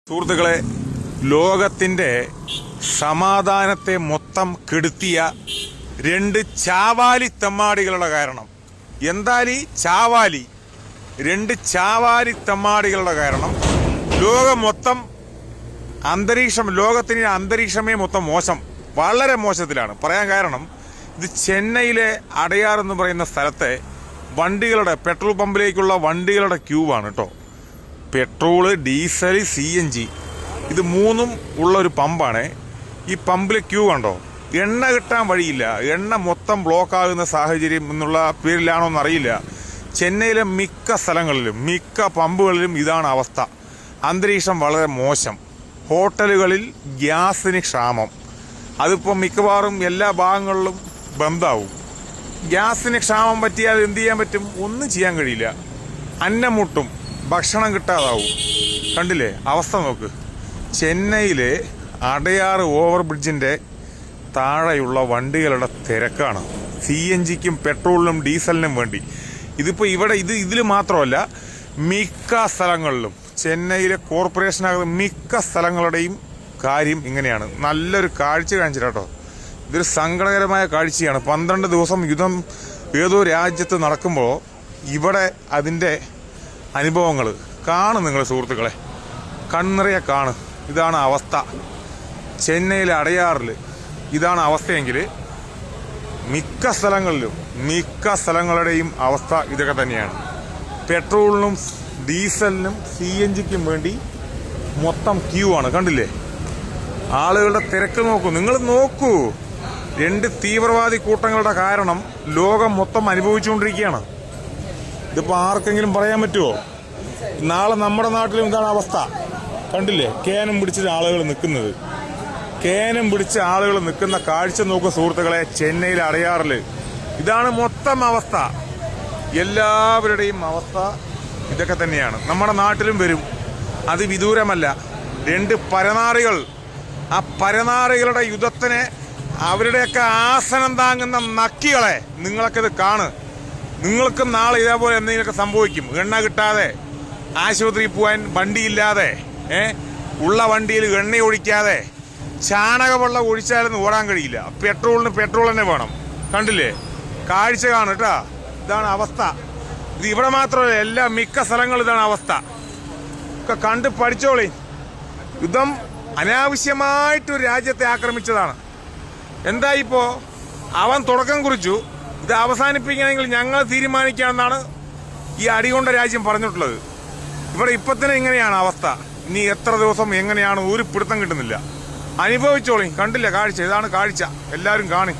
സുഹൃത്തുക്കളെ, ലോകത്തിൻ്റെ സമാധാനത്തെ മൊത്തം കെടുത്തിയ രണ്ട് ചാവാലി തെമ്മാടികളുടെ കാരണം. എന്താലി ചാവാലി, രണ്ട് ചാവാലി തെമ്മാടികളുടെ കാരണം ലോകം മൊത്തം ലോകത്തിന് അന്തരീക്ഷമേ മൊത്തം മോശം, വളരെ മോശത്തിലാണ്. പറയാൻ കാരണം, ഇത് ചെന്നൈയിലെ അടയാർ എന്ന് പറയുന്ന സ്ഥലത്തെ വണ്ടികളുടെ പെട്രോൾ പമ്പിലേക്കുള്ള വണ്ടികളുടെ ക്യൂ ആണ് കേട്ടോ. പെട്രോള്, ഡീസൽ, CNG ഇത് മൂന്നും ഉള്ള ഒരു പമ്പാണ്. ഈ പമ്പിലെ ക്യൂ കണ്ടോ, എണ്ണ കിട്ടാൻ വഴിയില്ല. എണ്ണ മൊത്തം ബ്ലോക്ക് ആകുന്ന സാഹചര്യം എന്നുള്ള പേരിലാണോ എന്നറിയില്ല. ചെന്നൈയിലെ മിക്ക സ്ഥലങ്ങളിലും മിക്ക പമ്പുകളിലും ഇതാണ് അവസ്ഥ. അന്തരീക്ഷം വളരെ മോശം. ഹോട്ടലുകളിൽ ഗ്യാസിന് ക്ഷാമം. അതിപ്പോൾ മിക്കവാറും എല്ലാ ഭാഗങ്ങളിലും ബന്ധാവും. ഗ്യാസിന് ക്ഷാമം പറ്റിയാൽ എന്ത് ചെയ്യാൻ പറ്റും? ഒന്നും ചെയ്യാൻ കഴിയില്ല. അന്നം മുട്ടും, ഭക്ഷണം കിട്ടാതാവും. കണ്ടില്ലേ അവസ്ഥ നോക്ക്. ചെന്നൈയിലെ അടയാർ ഓവർ ബ്രിഡ്ജിൻ്റെ താഴെയുള്ള വണ്ടികളുടെ തിരക്കാണ്. CNGക്കും പെട്രോളിനും ഡീസലിനും വേണ്ടി. ഇതിപ്പോൾ ഇതിൽ മാത്രമല്ല, മിക്ക സ്ഥലങ്ങളിലും ചെന്നൈയിലെ കോർപ്പറേഷനകത്ത് മിക്ക സ്ഥലങ്ങളുടെയും കാര്യം ഇങ്ങനെയാണ്. നല്ലൊരു കാഴ്ച കാണിച്ചില്ല കേട്ടോ. ഇതൊരു സങ്കടകരമായ കാഴ്ചയാണ്. 12 ദിവസം യുദ്ധം ഏതോ രാജ്യത്ത് നടക്കുമ്പോൾ ഇവിടെ അതിൻ്റെ അനുഭവങ്ങൾ കാണും നിങ്ങൾ സുഹൃത്തുക്കളെ, കണ്ണിറയെ കാണും. ഇതാണ് അവസ്ഥ. ചെന്നൈയിലെ അടയാറിൽ ഇതാണ് അവസ്ഥയെങ്കിൽ മിക്ക സ്ഥലങ്ങളുടെയും അവസ്ഥ ഇതൊക്കെ തന്നെയാണ്. പെട്രോളിനും ഡീസലിനും CNGക്കും വേണ്ടി മൊത്തം ക്യൂ ആണ്. കണ്ടില്ലേ ആളുകളുടെ തിരക്ക് നോക്കൂ, നിങ്ങൾ നോക്കൂ. രണ്ട് തീവ്രവാദി കൂട്ടങ്ങളുടെ കാരണം ലോകം മൊത്തം അനുഭവിച്ചുകൊണ്ടിരിക്കുകയാണ്. ഇതിപ്പോൾ ആർക്കെങ്കിലും പറയാൻ പറ്റുമോ? നാളെ നമ്മുടെ നാട്ടിലും ഇതാണ് അവസ്ഥ. കണ്ടില്ലേ കേനം പിടിച്ച ആളുകൾ നിൽക്കുന്ന കാഴ്ച നോക്കുക സുഹൃത്തുക്കളെ. ചെന്നൈയിൽ അടയാറിൽ ഇതാണ് മൊത്തം അവസ്ഥ. എല്ലാവരുടെയും അവസ്ഥ ഇതൊക്കെ തന്നെയാണ്. നമ്മുടെ നാട്ടിലും വരും, അത് വിദൂരമല്ല. രണ്ട് പരനാറികൾ, ആ പരനാറികളുടെ യുദ്ധത്തിന് അവരുടെയൊക്കെ ആസനം താങ്ങുന്ന നക്കികളെ നിങ്ങളൊക്കെ ഇത് കാണ്. നിങ്ങൾക്കും നാളെ ഇതേപോലെ എന്തെങ്കിലുമൊക്കെ സംഭവിക്കും. എണ്ണ കിട്ടാതെ ആശുപത്രിയിൽ പോകാൻ വണ്ടിയില്ലാതെ, ഉള്ള വണ്ടിയിൽ എണ്ണ ഒഴിക്കാതെ, ചാണകവെള്ളം ഒഴിച്ചാലൊന്നും ഓടാൻ കഴിയില്ല. പെട്രോളിന് പെട്രോൾ തന്നെ വേണം. കണ്ടില്ലേ കാഴ്ച കാണും കേട്ടാ. ഇതാണ് അവസ്ഥ. ഇത് ഇവിടെ മാത്രമല്ല, എല്ലാ മിക്ക സ്ഥലങ്ങളും ഇതാണ് അവസ്ഥ. ഒക്കെ കണ്ട് പഠിച്ചോളി. യുദ്ധം അനാവശ്യമായിട്ടൊരു രാജ്യത്തെ ആക്രമിച്ചതാണ്. എന്തായിപ്പോ അവൻ തുടക്കം കുറിച്ചു. ഇത് അവസാനിപ്പിക്കണമെങ്കിൽ ഞങ്ങൾ തീരുമാനിക്കാമെന്നാണ് ഈ അടികൊണ്ട രാജ്യം പറഞ്ഞിട്ടുള്ളത്. ഇവിടെ ഇപ്പം തന്നെ ഇങ്ങനെയാണ് അവസ്ഥ. ഇനി എത്ര ദിവസം എങ്ങനെയാണ് ഒരു പിടുത്തം കിട്ടുന്നില്ല. അനുഭവിച്ചോളി. കണ്ടില്ല കാഴ്ച, ഇതാണ് കാഴ്ച. എല്ലാവരും കാണി.